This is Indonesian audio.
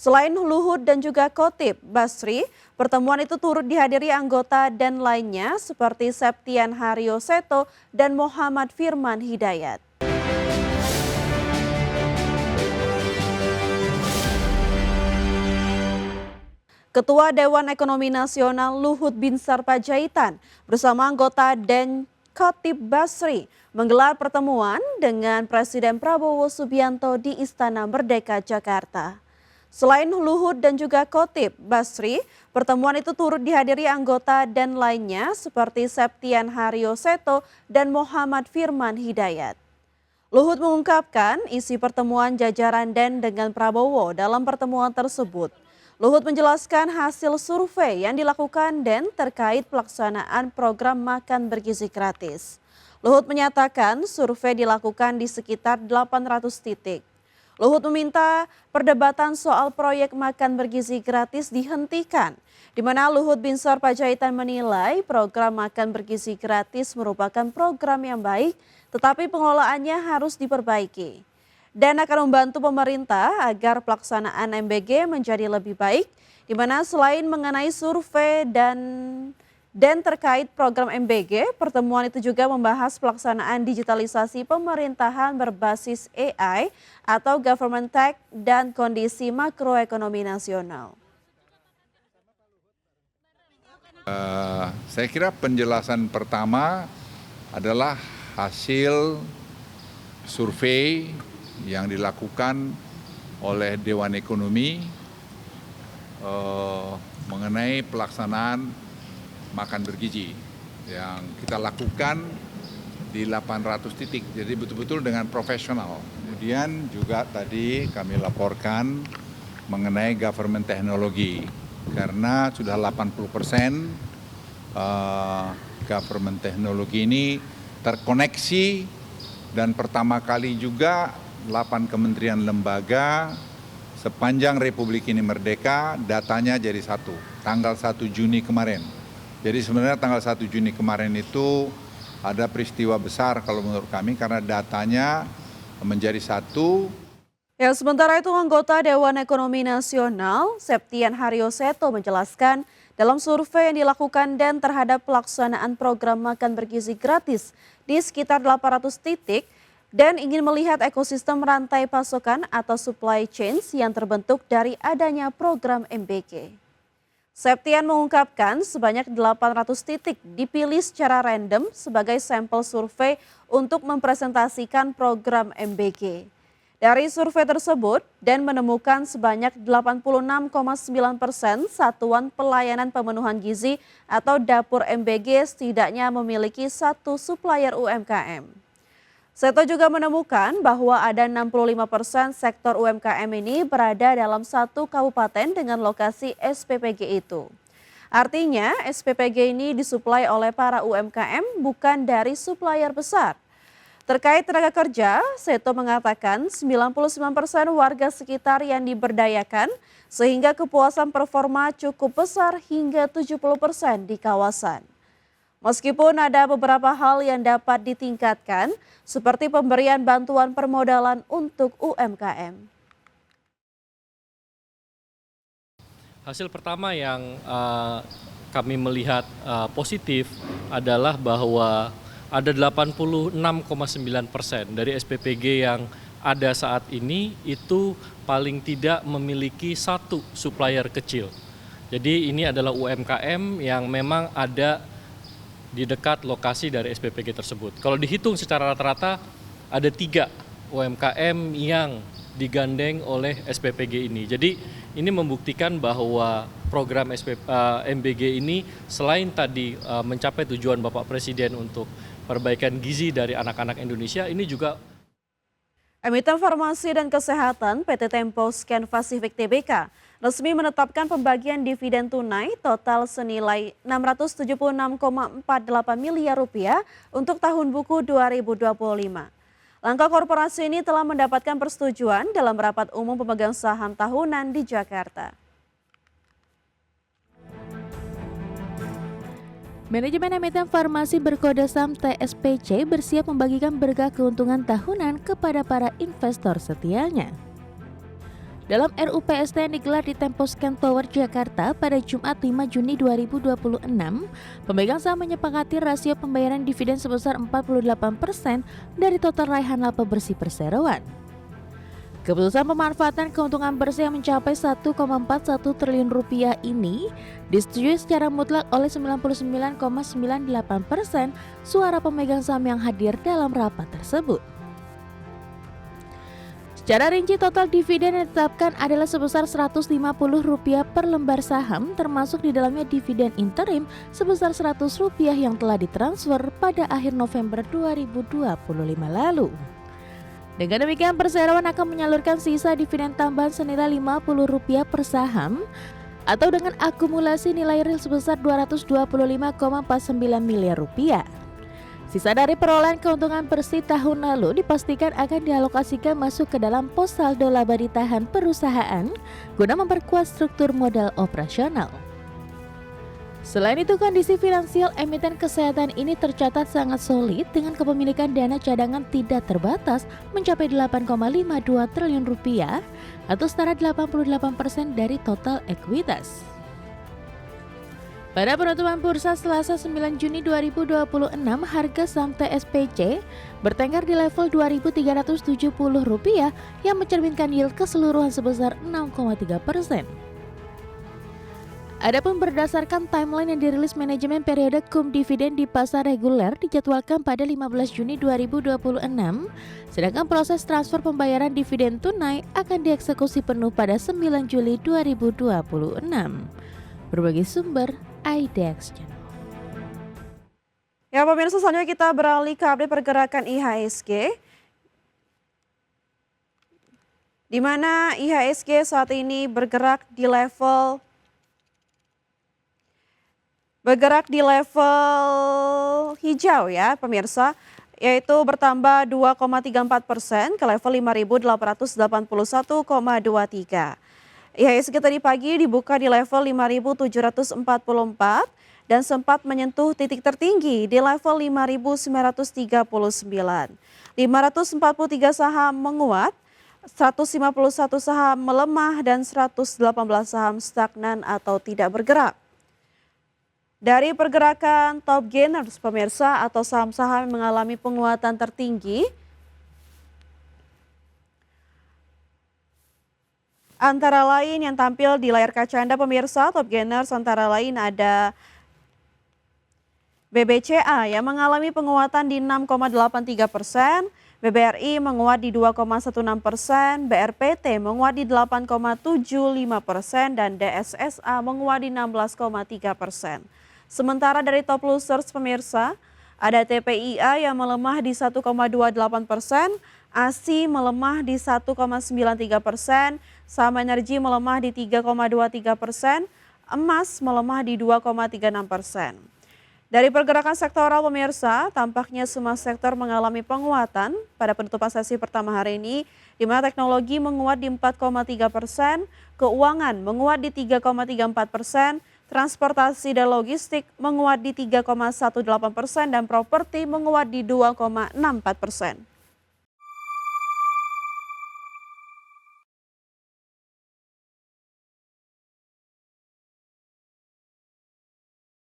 Selain Luhut dan juga Kotip Basri, pertemuan itu turut dihadiri anggota dan lainnya seperti Septian Hario Seto dan Muhammad Firman Hidayat. Ketua Dewan Ekonomi Nasional Luhut Binsar Panjaitan bersama anggota dan Kotip Basri menggelar pertemuan dengan Presiden Prabowo Subianto di Istana Merdeka, Jakarta. Selain Luhut dan juga Kotip Basri, pertemuan itu turut dihadiri anggota dan lainnya seperti Septian Hario Seto dan Muhammad Firman Hidayat. Luhut mengungkapkan isi pertemuan jajaran DEN dengan Prabowo dalam pertemuan tersebut. Luhut menjelaskan hasil survei yang dilakukan DEN terkait pelaksanaan program makan bergizi gratis. Luhut menyatakan survei dilakukan di sekitar 800 titik. Luhut meminta perdebatan soal proyek makan bergizi gratis dihentikan, di mana Luhut Binsar Panjaitan menilai program makan bergizi gratis merupakan program yang baik, tetapi pengelolaannya harus diperbaiki. Dan akan membantu pemerintah agar pelaksanaan MBG menjadi lebih baik, di mana selain mengenai survei dan terkait program MBG, pertemuan itu juga membahas pelaksanaan digitalisasi pemerintahan berbasis AI atau government tech dan kondisi makroekonomi nasional. Saya kira penjelasan pertama adalah hasil survei yang dilakukan oleh Dewan Ekonomi mengenai pelaksanaan makan bergizi yang kita lakukan di 800 titik, jadi betul-betul dengan profesional. Kemudian juga tadi kami laporkan mengenai government teknologi, karena sudah 80% government teknologi ini terkoneksi dan pertama kali juga 8 kementerian lembaga sepanjang Republik ini merdeka, datanya jadi satu, tanggal 1 Juni kemarin. Jadi sebenarnya tanggal 1 Juni kemarin itu ada peristiwa besar kalau menurut kami karena datanya menjadi satu. Ya, sementara itu anggota Dewan Ekonomi Nasional Septian Hario Seto menjelaskan dalam survei yang dilakukan DEN terhadap pelaksanaan program makan bergizi gratis di sekitar 800 titik, dan ingin melihat ekosistem rantai pasokan atau supply chains yang terbentuk dari adanya program MBG. Septian mengungkapkan sebanyak 800 titik dipilih secara random sebagai sampel survei untuk mempresentasikan program MBG. Dari survei tersebut, DEN menemukan sebanyak 86,9% satuan pelayanan pemenuhan gizi atau dapur MBG setidaknya memiliki satu supplier UMKM. Seto juga menemukan bahwa ada 65% sektor UMKM ini berada dalam satu kabupaten dengan lokasi SPPG itu. Artinya SPPG ini disuplai oleh para UMKM bukan dari supplier besar. Terkait tenaga kerja, Seto mengatakan 99% warga sekitar yang diberdayakan sehingga kepuasan performa cukup besar hingga 70% di kawasan. Meskipun ada beberapa hal yang dapat ditingkatkan, seperti pemberian bantuan permodalan untuk UMKM. Hasil pertama yang kami melihat positif adalah bahwa ada 86,9% dari SPPG yang ada saat ini itu paling tidak memiliki satu supplier kecil. Jadi ini adalah UMKM yang memang ada di dekat lokasi dari SPPG tersebut. Kalau dihitung secara rata-rata ada 3 UMKM yang digandeng oleh SPPG ini. Jadi ini membuktikan bahwa program MBG ini selain tadi mencapai tujuan Bapak Presiden untuk perbaikan gizi dari anak-anak Indonesia, ini juga Emiten Farmasi dan Kesehatan PT Tempo Scan Pacific Tbk resmi menetapkan pembagian dividen tunai total senilai Rp676,48 miliar untuk tahun buku 2025. Langkah korporasi ini telah mendapatkan persetujuan dalam rapat umum pemegang saham tahunan di Jakarta. Manajemen emiten farmasi berkode saham TSPC bersiap membagikan berkah keuntungan tahunan kepada para investor setianya. Dalam RUPST yang digelar di Tempo Scan Tower Jakarta pada Jumat 5 Juni 2026, pemegang saham menyepakati rasio pembayaran dividen sebesar 48% dari total raihan laba bersih perseroan. Keputusan pemanfaatan keuntungan bersih yang mencapai 1,41 triliun rupiah ini disetujui secara mutlak oleh 99,98% suara pemegang saham yang hadir dalam rapat tersebut. Secara rinci total dividen yang ditetapkan adalah sebesar Rp150 per lembar saham, termasuk di dalamnya dividen interim sebesar Rp100 yang telah ditransfer pada akhir November 2025 lalu. Dengan demikian, perseroan akan menyalurkan sisa dividen tambahan senilai Rp50 per saham atau dengan akumulasi nilai real sebesar Rp225,49 miliar. Sisa dari perolehan keuntungan bersih tahun lalu dipastikan akan dialokasikan masuk ke dalam pos saldo laba ditahan perusahaan guna memperkuat struktur modal operasional. Selain itu, kondisi finansial emiten kesehatan ini tercatat sangat solid dengan kepemilikan dana cadangan tidak terbatas mencapai Rp8,52 triliun atau setara 88% dari total ekuitas. Pada penutupan bursa Selasa 9 Juni 2026, harga saham TSPC bertengkar di level Rp2.370 yang mencerminkan yield keseluruhan sebesar 6,3%. Adapun berdasarkan timeline yang dirilis manajemen periode cum dividen di pasar reguler dijadwalkan pada 15 Juni 2026, sedangkan proses transfer pembayaran dividen tunai akan dieksekusi penuh pada 9 Juli 2026. Berbagai sumber IDX Channel. Ya pemirsa, selanjutnya kita beralih ke update pergerakan IHSG. Di mana IHSG saat ini bergerak di level hijau ya pemirsa, yaitu bertambah 2,34% ke level 5.881,23. IHSG tadi pagi dibuka di level 5.744 dan sempat menyentuh titik tertinggi di level 5.939. 543 saham menguat, 151 saham melemah dan 118 saham stagnan atau tidak bergerak. Dari pergerakan top gainers pemirsa atau saham-saham yang mengalami penguatan tertinggi, antara lain yang tampil di layar kaca Anda pemirsa, top gainers antara lain ada BBCA yang mengalami penguatan di 6,83%, BBRI menguat di 2,16%, BRPT menguat di 8,75% dan DSSA menguat di 16,3%. Sementara dari top losers pemirsa, ada TPIA yang melemah di 1,28%, ASI melemah di 1,93%, saham energi melemah di 3,23%, emas melemah di 2,36%. Dari pergerakan sektoral pemirsa, tampaknya semua sektor mengalami penguatan pada penutupan sesi pertama hari ini, di mana teknologi menguat di 4,3%, keuangan menguat di 3,34%, transportasi dan logistik menguat di 3,18% dan properti menguat di 2,64%.